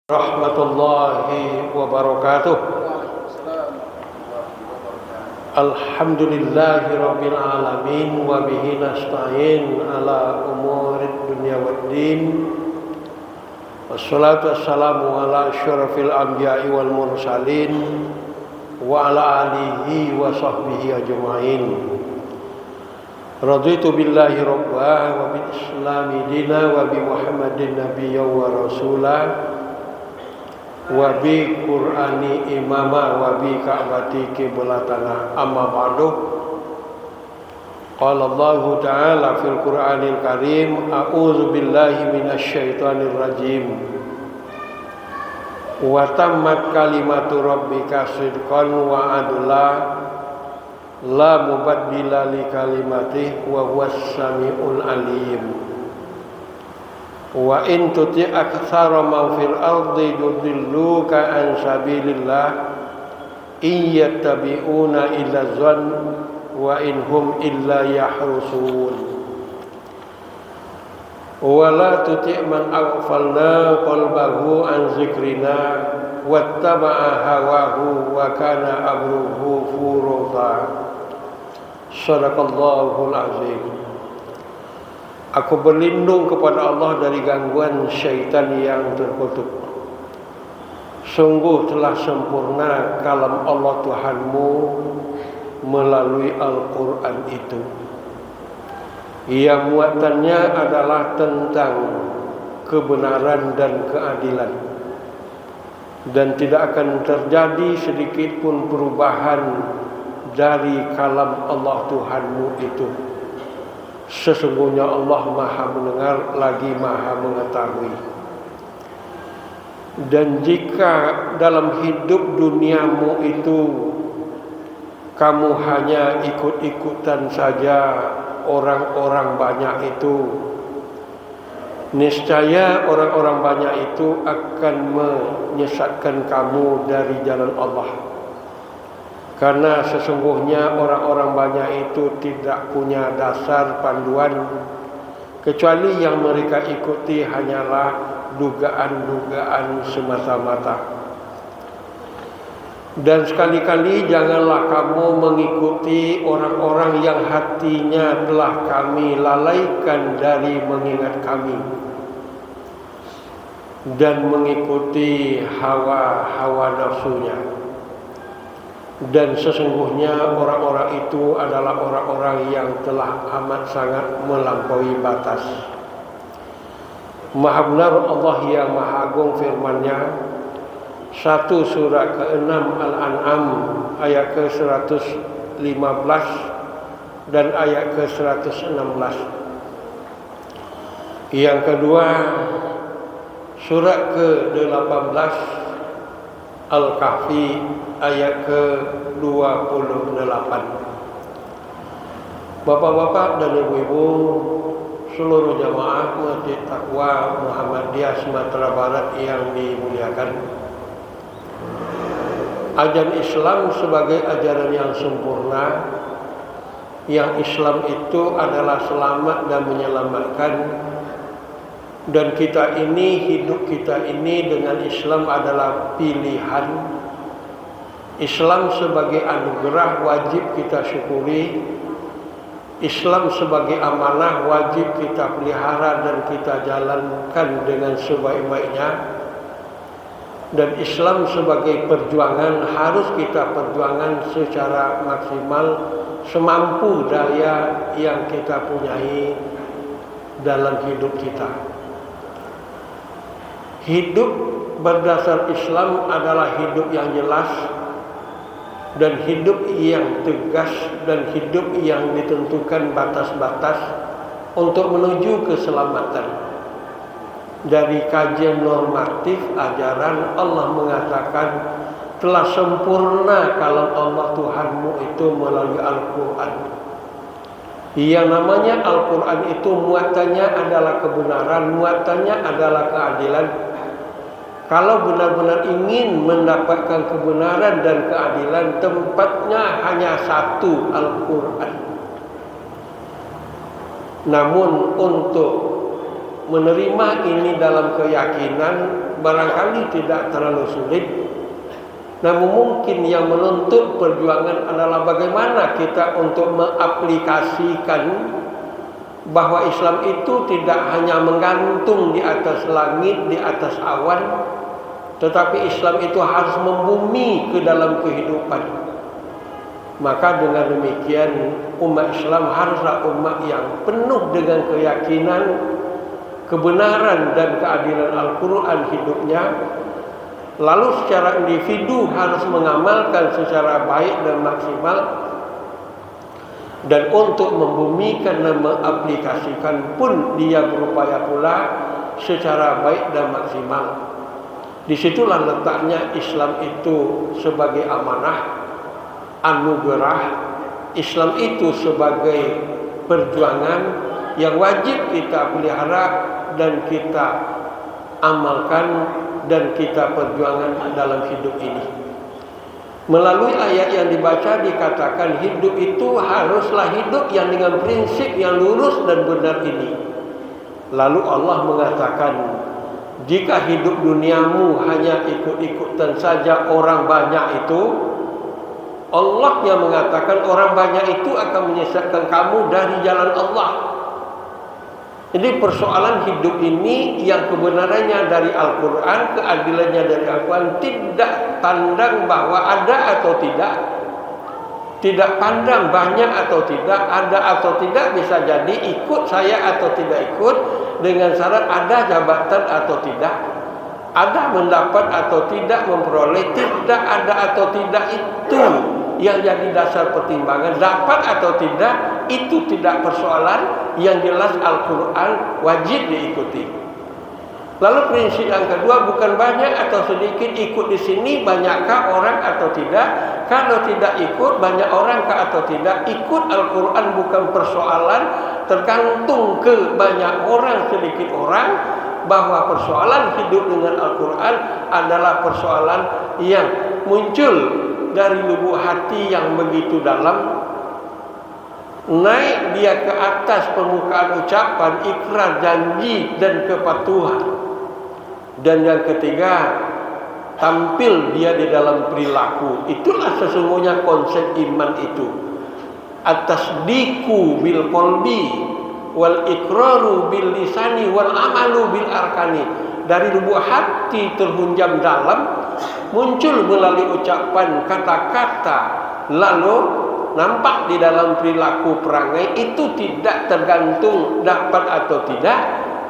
Rahmatullahi wabarakatuh. Alhamdulillahi rabbil alamin wa bihi nasta'in ala umurid dunya waddin. Wassalatu wassalamu ala asyrafil anbiya'i wal mursalin wa ala alihi wa sahbihi ajma'in. Raditu billahi rabbah wa bil islami dina wa bi muhammadin nabiyya wa rasulah wa bi qur'ani imama wa bi ka'bati qiblatana amma ba'du. Qala Allah ta'ala fil Qur'anil Karim, a'udzu billahi minasy syaithanir rajim. Wa tammat kalimatu rabbika sidqan wa adla la mubaddila li kalimatih wa huwas samiul alim. Wa in tuti aktsara man fil ardi yudilluka an sabilillah in yattabi'una illa dhann wa in hum illa yahrusun. Wa la tuti man aghfalna qalbahu an zikrina wattaba'a hawahu wa kana amruhu furuta. Shadaqallahul azim. Aku berlindung kepada Allah dari gangguan syaitan yang terkutuk. Sungguh telah sempurna kalam Allah Tuhanmu melalui Al-Quran itu. Yang muatannya adalah tentang kebenaran dan keadilan. Dan tidak akan terjadi sedikit pun perubahan dari kalam Allah Tuhanmu itu. Sesungguhnya Allah Maha mendengar lagi Maha mengetahui. Dan jika dalam hidup duniamu itu kamu hanya ikut-ikutan saja orang-orang banyak itu, niscaya orang-orang banyak itu akan menyesatkan kamu dari jalan Allah. Karena sesungguhnya orang-orang banyak itu tidak punya dasar panduan, kecuali yang mereka ikuti hanyalah dugaan-dugaan semata-mata. Dan sekali-kali janganlah kamu mengikuti orang-orang yang hatinya telah kami lalaikan dari mengingat kami dan mengikuti hawa nafsunya. Dan sesungguhnya orang-orang itu adalah orang-orang yang telah amat sangat melampaui batas. Maha benar Allah yang maha agung firman-Nya. 1 surah ke-6 Al-An'am ayat ke-115 dan ayat ke-116. Yang kedua surah ke-18 Al-Kahfi ayat ke-28. Bapak-bapak dan ibu-ibu seluruh jamaah Masjid Taqwa Muhammadiyah Sumatera Barat yang dimuliakan, ajaran Islam sebagai ajaran yang sempurna, yang Islam itu adalah selamat dan menyelamatkan. Dan kita ini, hidup kita ini dengan Islam adalah pilihan. Islam sebagai anugerah wajib kita syukuri. Islam sebagai amanah wajib kita pelihara dan kita jalankan dengan sebaik-baiknya. Dan Islam sebagai perjuangan harus kita perjuangan secara maksimal semampu daya yang kita punyai dalam hidup kita. Hidup berdasar Islam adalah hidup yang jelas dan hidup yang tegas dan hidup yang ditentukan batas-batas untuk menuju keselamatan. Dari kajian normatif ajaran Allah mengatakan telah sempurna kalam Allah Tuhanmu itu melalui Al-Quran. Yang namanya Al-Quran itu muatannya adalah kebenaran, muatannya adalah keadilan. Kalau benar-benar ingin mendapatkan kebenaran dan keadilan, tempatnya hanya satu, Al-Quran. Namun untuk menerima ini dalam keyakinan barangkali tidak terlalu sulit. Namun mungkin yang menuntut perjuangan adalah bagaimana kita untuk mengaplikasikan bahwa Islam itu tidak hanya menggantung di atas langit, di atas awan, tetapi Islam itu harus membumi ke dalam kehidupan. Maka dengan demikian umat Islam haruslah umat yang penuh dengan keyakinan, kebenaran dan keadilan Al-Quran hidupnya. Lalu secara individu harus mengamalkan secara baik dan maksimal. Dan untuk membumikan dan mengaplikasikan pun dia berupaya pula secara baik dan maksimal. Disitulah letaknya Islam itu sebagai amanah, anugerah. Islam itu sebagai perjuangan yang wajib kita pelihara dan kita amalkan dan kita perjuangan dalam hidup ini. Melalui ayat yang dibaca dikatakan hidup itu haruslah hidup yang dengan prinsip yang lurus dan benar ini. Lalu Allah mengatakan, jika hidup duniamu hanya ikut-ikutan saja orang banyak itu, Allah yang mengatakan orang banyak itu akan menyesatkan kamu dari jalan Allah. Jadi persoalan hidup ini yang kebenarannya dari Al-Quran, keadilannya dari Al-Quran, tidak pandang bahwa ada atau tidak, tidak pandang banyak atau tidak, ada atau tidak, bisa jadi ikut saya atau tidak ikut, dengan syarat ada jabatan atau tidak, ada mendapat atau tidak memperoleh, tidak ada atau tidak, itu yang jadi dasar pertimbangan. Dapat atau tidak itu tidak persoalan, yang jelas Al-Quran wajib diikuti. Lalu prinsip yang kedua, bukan banyak atau sedikit ikut di sini, banyakkah orang atau tidak. Kalau tidak ikut, banyak orang kah atau tidak. Ikut Al-Quran bukan persoalan tergantung ke banyak orang sedikit orang, bahwa persoalan hidup dengan Al-Quran adalah persoalan yang muncul dari lubuk hati yang begitu dalam, naik dia ke atas permukaan ucapan, ikrar, janji dan kepatuhan. Dan yang ketiga, tampil dia di dalam perilaku. Itulah sesungguhnya konsep iman itu. At-tasdiqu bil qalbi wal iqraru bil lisani wal amalu bil arkani. Dari lubuk hati terhunjam dalam, muncul melalui ucapan, kata-kata, lalu nampak di dalam perilaku perangai. Itu tidak tergantung dapat atau tidak,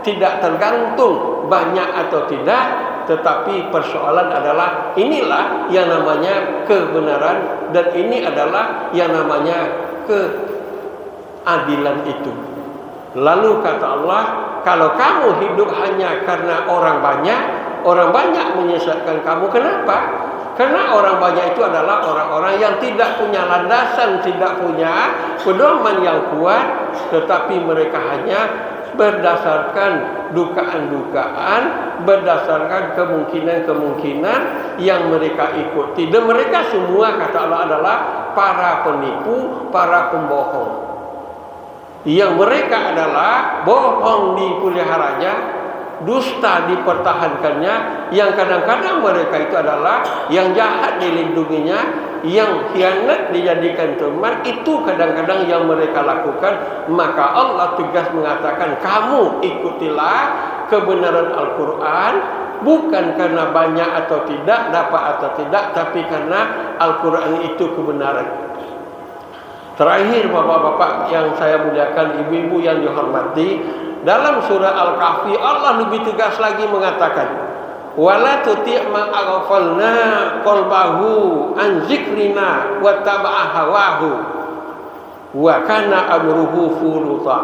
tidak tergantung banyak atau tidak, tetapi persoalan adalah inilah yang namanya kebenaran, dan ini adalah yang namanya keadilan itu. Lalu kata Allah, kalau kamu hidup hanya karena orang banyak menyesatkan kamu. Kenapa? Karena orang banyak itu adalah orang-orang yang tidak punya landasan, tidak punya pedoman yang kuat, tetapi mereka hanya berdasarkan dugaan-dugaan, berdasarkan kemungkinan-kemungkinan yang mereka ikuti. Dan mereka semua, kata Allah, adalah para penipu, para pembohong. Yang mereka adalah bohong dipeliharanya, dusta dipertahankannya, yang kadang-kadang mereka itu adalah yang jahat dilindunginya, yang khianat dijadikan teman, itu kadang-kadang yang mereka lakukan. Maka Allah tegas mengatakan, kamu ikutilah kebenaran Al-Quran, bukan karena banyak atau tidak, dapat atau tidak, tapi karena Al-Quran itu kebenaran. Terakhir, bapak-bapak yang saya muliakan, ibu-ibu yang dihormati, dalam surah Al-Kahfi Allah lebih tegas lagi mengatakan, wala tuti' ma aghfalna qalbahu an zikrina wa taba'a hawahu wa kana amruhu furuta.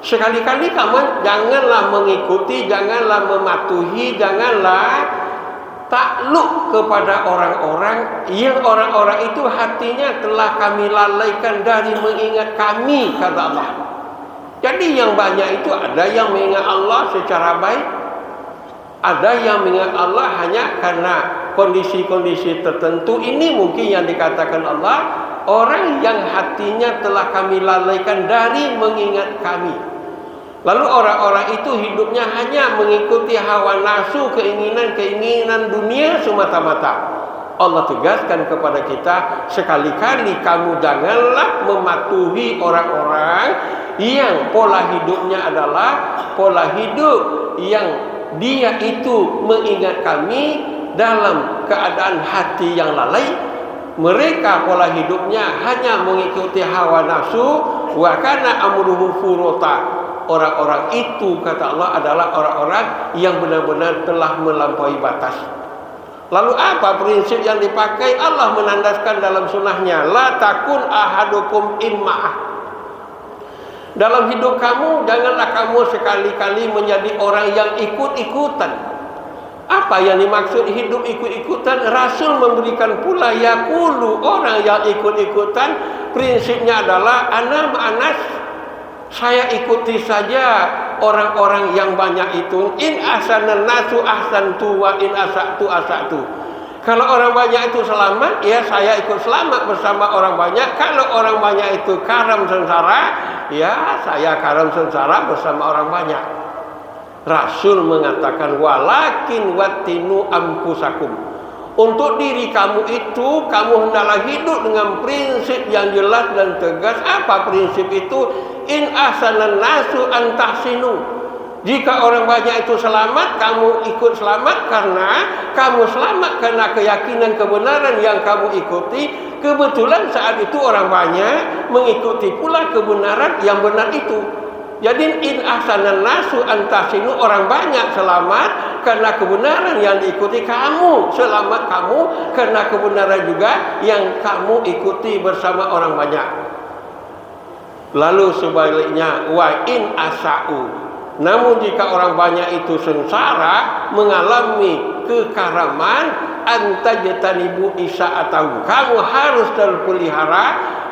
Sekali-kali kamu janganlah mengikuti, janganlah mematuhi, janganlah takluk kepada orang-orang yang orang-orang itu hatinya telah kami lalaikan dari mengingat kami, kata Allah. Jadi yang banyak itu ada yang mengingat Allah secara baik, ada yang mengingat Allah hanya karena kondisi-kondisi tertentu. Ini mungkin yang dikatakan Allah, orang yang hatinya telah kami lalaikan dari mengingat kami. Lalu orang-orang itu hidupnya hanya mengikuti hawa nafsu, keinginan-keinginan dunia semata-mata. Allah tegaskan kepada kita, sekali-kali kamu janganlah mematuhi orang-orang yang pola hidupnya adalah pola hidup yang dia itu mengingat kami dalam keadaan hati yang lalai. Mereka pola hidupnya hanya mengikuti hawa nafsu, wa kana amruhu furata. Orang-orang itu, kata Allah, adalah orang-orang yang benar-benar telah melampaui batas. Lalu apa prinsip yang dipakai? Allah menandaskan dalam sunnahnya, la takun ahadukum imma'ah. Dalam hidup kamu, janganlah kamu sekali-kali menjadi orang yang ikut-ikutan. Apa yang dimaksud hidup ikut-ikutan? Rasul memberikan pula yaqulu, orang yang ikut-ikutan prinsipnya adalah ana ma'anas, saya ikuti saja orang-orang yang banyak itu. In ahsanan nasu ahsantu wa in asatu asatu. Kalau orang banyak itu selamat, ya saya ikut selamat bersama orang banyak. Kalau orang banyak itu karam sengsara, ya saya karam sengsara bersama orang banyak. Rasul mengatakan, walakin wattinu ampusakum. Untuk diri kamu itu, kamu hendaklah hidup dengan prinsip yang jelas dan tegas. Apa prinsip itu? In ahsanan nasu antahsinu. Jika orang banyak itu selamat, kamu ikut selamat karena kamu selamat karena keyakinan kebenaran yang kamu ikuti. Kebetulan saat itu orang banyak mengikuti pula kebenaran yang benar itu. Jadi in ahsanan nasu antahsinu, orang banyak selamat karena kebenaran yang diikuti, kamu selamat kamu karena kebenaran juga yang kamu ikuti bersama orang banyak. Lalu sebaliknya, wa in asa'u, namun jika orang banyak itu sengsara, mengalami kekaraman, antajtanibu isa'atahu, kamu harus terpelihara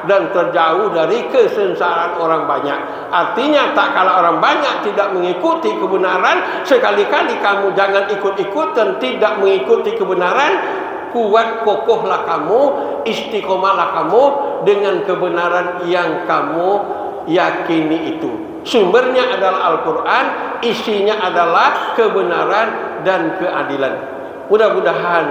dan terjauh dari kesengsaraan orang banyak. Artinya tak kala orang banyak tidak mengikuti kebenaran, sekali-kali kamu jangan ikut-ikutan tidak mengikuti kebenaran. Kuat kokohlah kamu, istiqomahlah kamu dengan kebenaran yang kamu yakini itu. Sumbernya adalah Al-Quran, isinya adalah kebenaran dan keadilan. Mudah-mudahan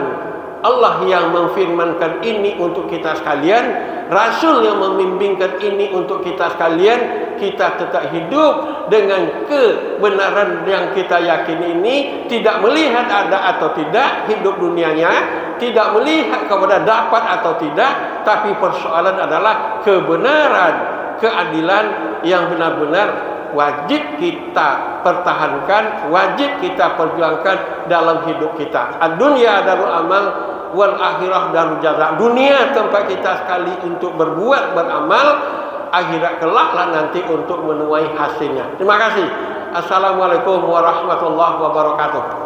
Allah yang memfirmankan ini untuk kita sekalian, Rasul yang membimbingkan ini untuk kita sekalian, kita tetap hidup dengan kebenaran yang kita yakini ini, tidak melihat ada atau tidak hidup dunianya, tidak melihat kepada dapat atau tidak, tapi persoalan adalah kebenaran, keadilan yang benar-benar wajib kita pertahankan, wajib kita perjuangkan dalam hidup kita. Ad-dunya darul amal wal akhirah darul jaza. Dunia tempat kita sekali untuk berbuat, beramal, akhirat kelaklah nanti untuk menuai hasilnya. Terima kasih. Assalamualaikum warahmatullahi wabarakatuh.